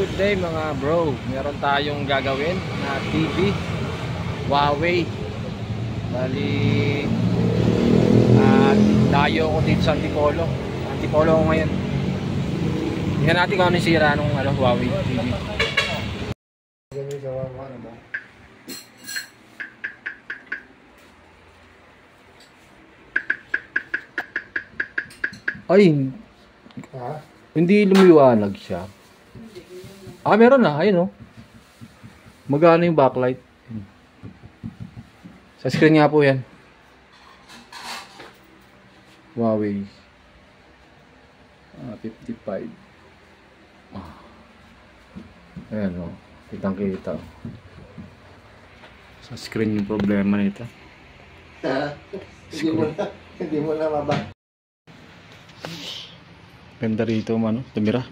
Good day mga bro. Meron tayong gagawin na TV Huawei. Bali dayo ko dito sa Antipolo. Antipolo ko ngayon. Tingnan natin kung ano yung sira nung Huawei TV. Ay, hindi lumiwanag siya. Meron na. Ayun, oh. Magana yung backlight. Sa screen nga po yan. Huawei 55. Ayan, oh. Kitang kita. Sa screen yung problema nito. Hindi mo na maba. Ganda rito, mano. Tumira.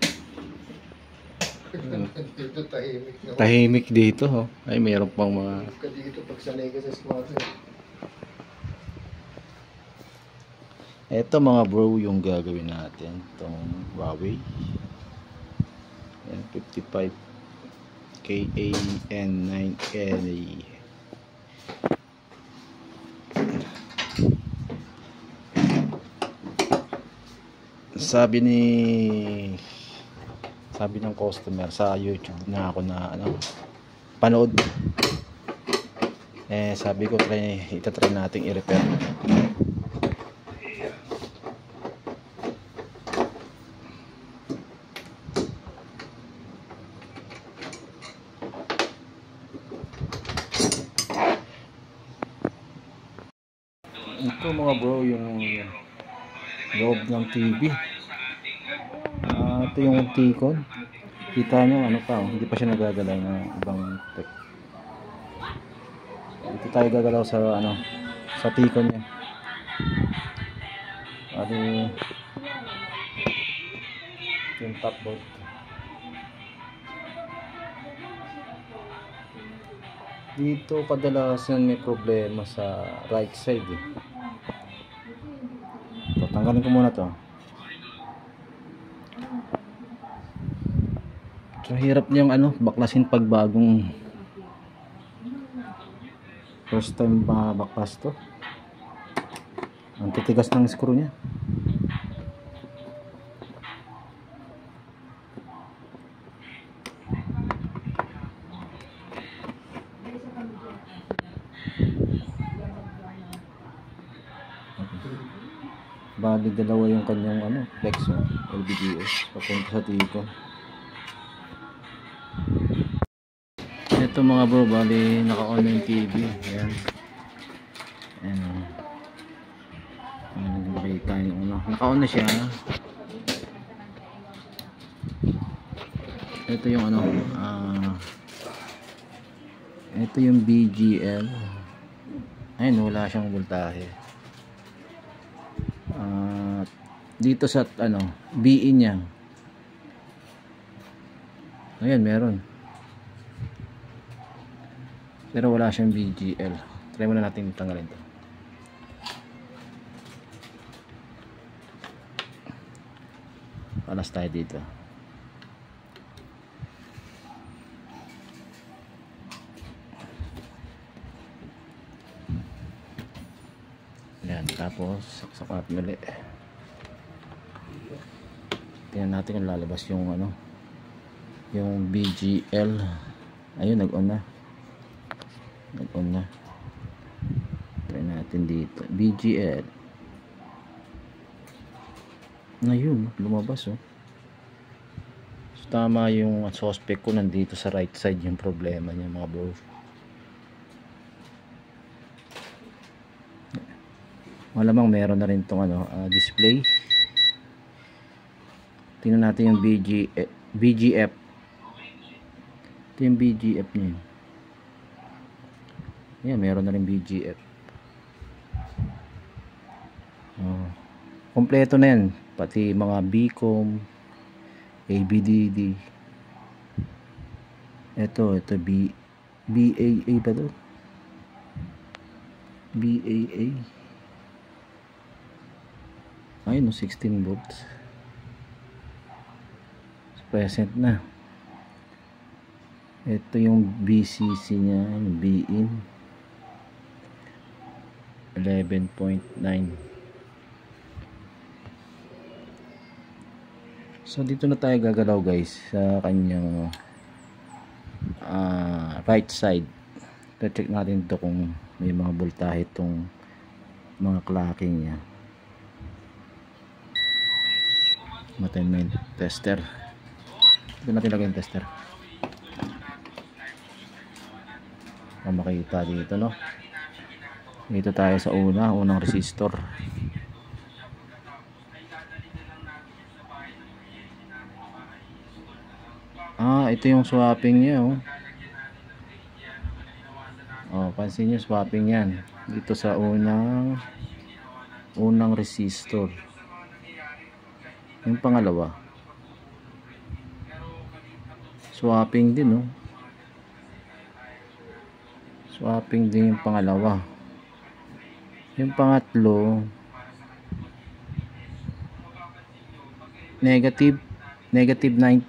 Dito tahimik na. Tahimik dito, oh. Ay, mayroon pang mga... Dito pag sanay ka sa squatter. Ito mga bro yung gagawin natin. Itong Huawei. Ayan, 55 KAN9LE. Sabi ng customer sa YouTube na ako na panood. Sabi ko itatry nating i-repair. Ito mga bro yung loob ng TV. Ito yung T-Con. Kita nyo hindi pa siya nagagalaw ng ibang tech. Ito tayo gagalaw sa sa T-Con niya. Yung top board. Dito kadalasan may problema sa right side eh. Tanggalin ko muna to. So hirap niyang baklasin pag bagong first time baklas to. Ang titigas ng screw niya. Bali dalawa yung kanyang flex LVDS papunta sa T-Con. Ito mga bro, bali naka-on yung TV. Ayan. Ayan. Makita yung naka-on na siya. Ito yung ito yung BGL. Ayun, wala siyang voltahe. Dito sa BE niya. Ayan, meron. Pero wala siyang BGL. Try muna natin tanggalin to. Palas tayo dito. Ayan, tapos saksak natin ulit. Tingnan natin kung lalabas yung yung BGL. Ayun, nag-on na. Nag-on na. Try natin dito. BGL. Ayun, lumabas oh. So, tama yung suspect ko, nandito sa right side yung problema niya mga bro. Malamang meron na rin tong display. Tingnan natin yung BGF. Ito yung BGF niya. Ayan, meron na rin BGF. Kompleto na yan. Pati mga BCOM, ABDD. Ito BAA pa to. BAA. Ayun, 16 volts. Present na. Ito yung BCC niya, BIN 11.9. So dito na tayo gagalaw guys sa kanyang right side. Check natin ito kung may mga voltahe itong mga clocking niya. Matin tester. Ito natin lagay yung tester para makita dito, no? Dito tayo sa unang resistor. Ito yung swapping niya, oh. Pansin nyo, swapping yan dito sa unang resistor. Yung pangalawa swapping din, oh. Swapping din yung pangalawa. Yung pangatlo negative 9.8.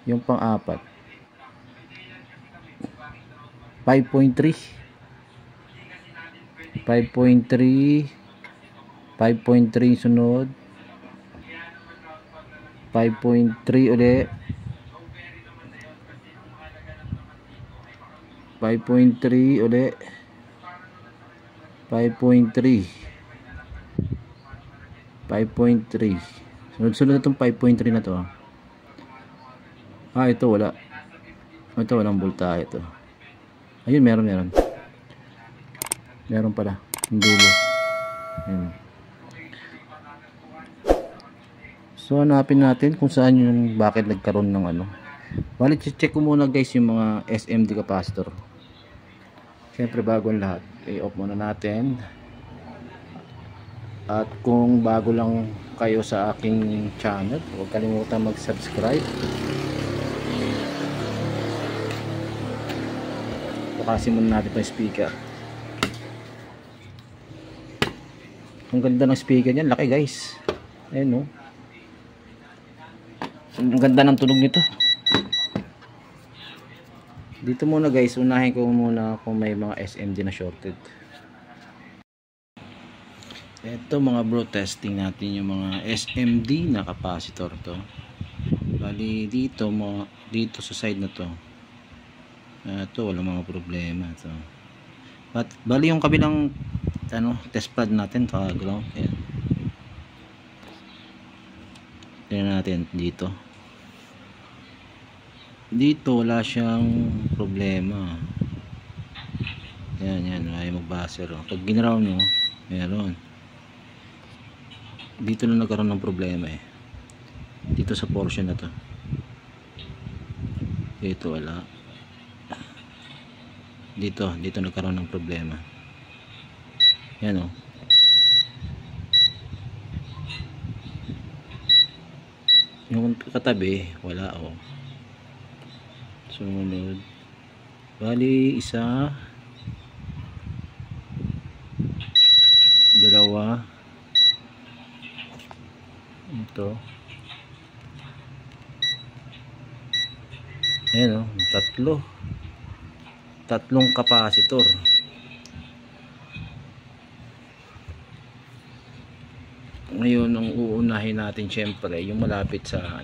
Yung pang-apat 5.3 sunod 5.3 ulit 5.3 ulit 5.3 sunod na itong 5.3 na to. Ito wala. Ito walang voltahe ito. Ayun, meron pala yung dulo. Ayun. So hanapin natin kung saan yung bakit nagkaroon ng ano. Bali check ko muna guys yung mga SMD capacitor. Siyempre bago ang lahat, i-off muna natin. At kung bago lang kayo sa aking channel, huwag kalimutan mag-subscribe. Bukasin muna natin itong speaker. Ang ganda ng speaker niyan, laki guys. Ayun, no. Ang ganda ng tunog nito. Dito muna guys, unahin ko muna kung may mga SMD na shorted. Ito mga bro, testing natin yung mga SMD na capacitor to. Bali dito sa side na to. Ito wala mga problema to. But bali yung kabilang test pad natin ground. Ayan. Tingnan natin dito. Dito wala siyang problema. Yan ay mag-buzzer. Pag ginraw nyo, meron. Dito na nagkaroon ng problema eh. Dito sa portion na to. Dito wala. Dito nagkaroon ng problema. Yan, oh. Yung katabi wala, oh. Sumunod. Bali isa, dalawa, ito, ayan, oh, tatlong capacitor. Ngayon ang uunahin natin syempre yung malapit sa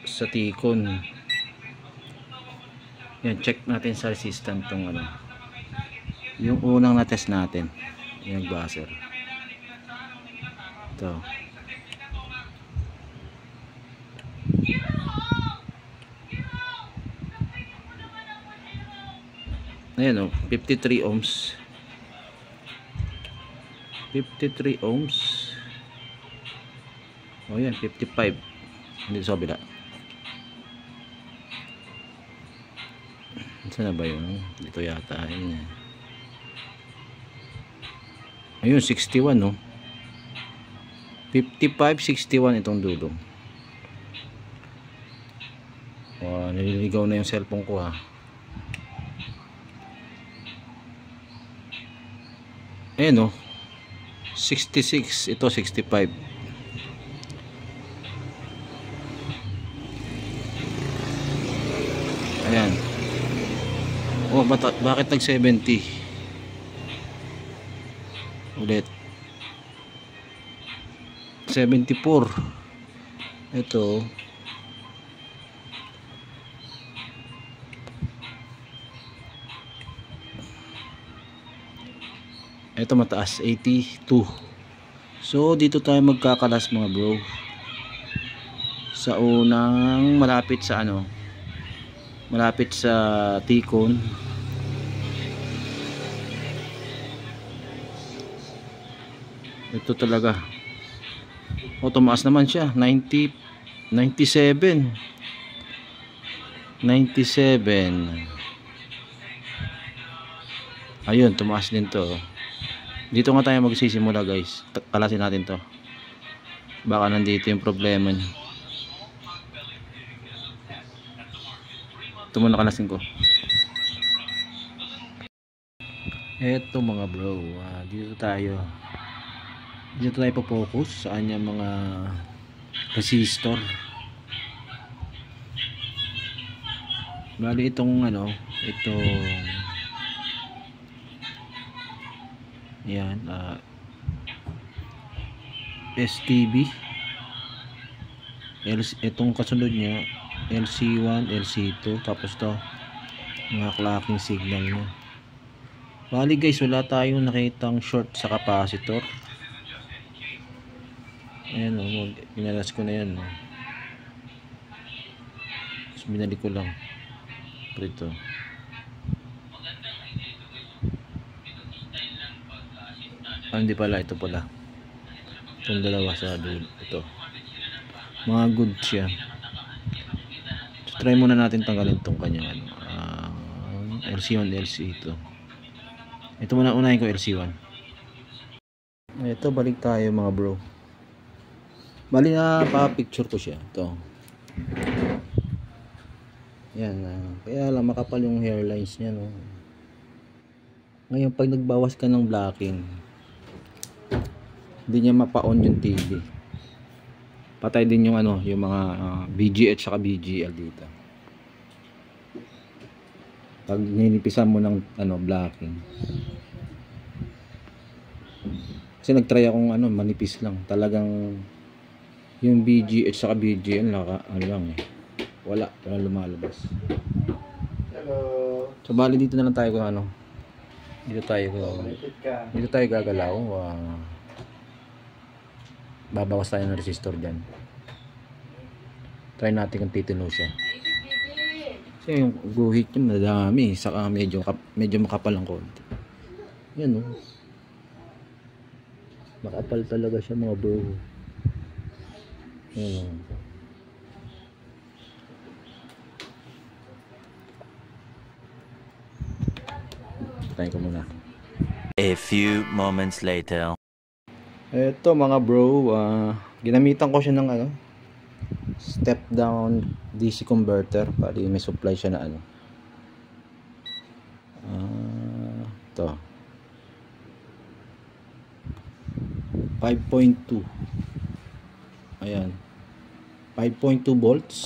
sa tikon. Yan, check natin sa resistant tong yung unang na test natin, yung buzzer. Ito. Ayan, oh, 53 ohms. 53 ohms. Oh yan, 55. Hindi sa kabila. Saan na ba yun? Dito yata. Ayun, 61, no? 55, 61 itong dulo. Nililigaw na yung cellphone ko, ha. Ayan, no? 66, ito 65. Ayan. Oh, bakit nag 70? Ulit. 74. Ito. Ito mataas, 82. So dito tayo magkakalas mga bro. Sa unang malapit sa ano? Malapit sa Tikon. Ito talaga. O tumaas naman siya, 97. 97. Ayun, tumaas din to. Dito nga tayo magsisimula guys. Kalasin natin to. Baka nandito yung problema niya. Ito muna kalasin ko. Eto mga bro, dito tayo po-focus sa kanyang mga resistor. Bali itong ano, yan, STB, itong kasunod niya LC1, LC2, tapos to mga clocking signal niya. Bali guys, wala tayong nakitang short sa capacitor. Ayan o, pinalas ko na yan o. Tapos binalik ko lang ito. Hindi pala, ito pala itong dalawa sa dulo. Ito mga good siya. So try muna natin tanggalin itong kanyang LC1, LC2. Ito muna, unahin ko LC1. Ito, balik tayo mga bro. Bali na pa-picture ko siya. Ito. Yan. Kaya lang makapal yung hairlines niya, no. Ngayon, pag nagbawas ka ng blocking, hindi niya mapa-on yung TV. Patay din yung ano, yung mga VGH saka VGL dito. Pag ninipisan mo ng ano, blocking. Kasi nagtry akong ano, manipis lang. Talagang yung VGH saka VGL ano lang eh. Wala lumalabas. Hello. So bali dito na lang tayo kung ano. Dito tayo gagalaw. Babawas tayo ng resistor dyan. Try natin kung titino siya. Kasi yung guhit niya madami. Saka medyo makapal ang konti. Yan o. Makapal talaga siya mga bro. Yan o. Tayo ko muna. A few moments later. Eto mga bro, ginamitan ko siya ng ano, step down DC converter. Pali may supply siya na ano, ito 5.2. ayan, 5.2 volts.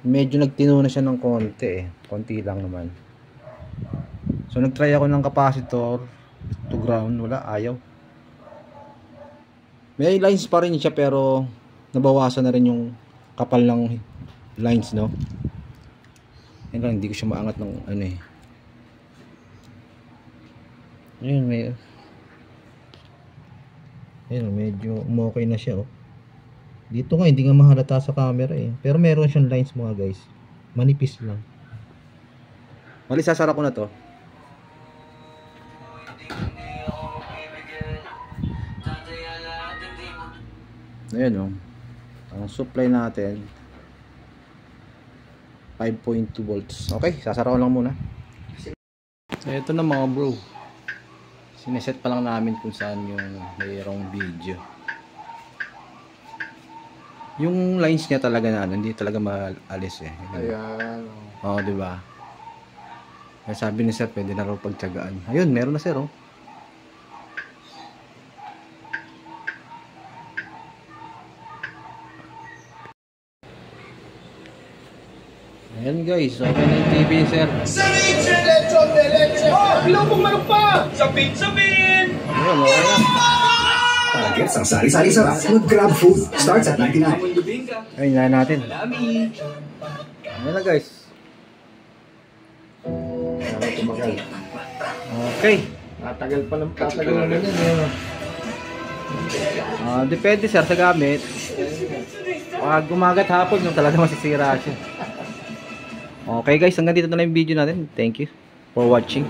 Medyo nagtino na siya ng konti konti lang naman. So nagtry ako ng capacitor to ground, wala, ayaw. May lines pa rin siya pero nabawasan na rin yung kapal ng lines, no. Yan lang, hindi ko siya maangat ng ano eh. Ayun, medyo umokay na siya, oh. Dito nga hindi nga mahalata sa camera eh. Pero meron siyang lines mga guys. Manipis lang. Mali, sasara ko na to. Ayan o. Ang supply natin 5.2 volts. Okay, sasara ko lang muna. Ito na mga bro. Sineset pa lang namin kung saan yung mayroong video. Yung lines niya talaga na hindi talaga maalis eh. Ayan. Oo, di ba? Kaya sabi ni sir, pwede na raw pagtiyagaan. Ayun, meron na sir, oh. Ayan guys, okay na yung TV sir. Ayan, okay na. Targets ang sari-sari sarap. Mag-grab food. Starts at 99. Ayun, na natin. Ayan na guys. Ano tumagal? Okay. Tatagal naman yan. Depende sir sa gamit. Pag umagat hapon yung talaga masisira siya. Okay guys, hanggang dito na lang yung video natin. Thank you for watching.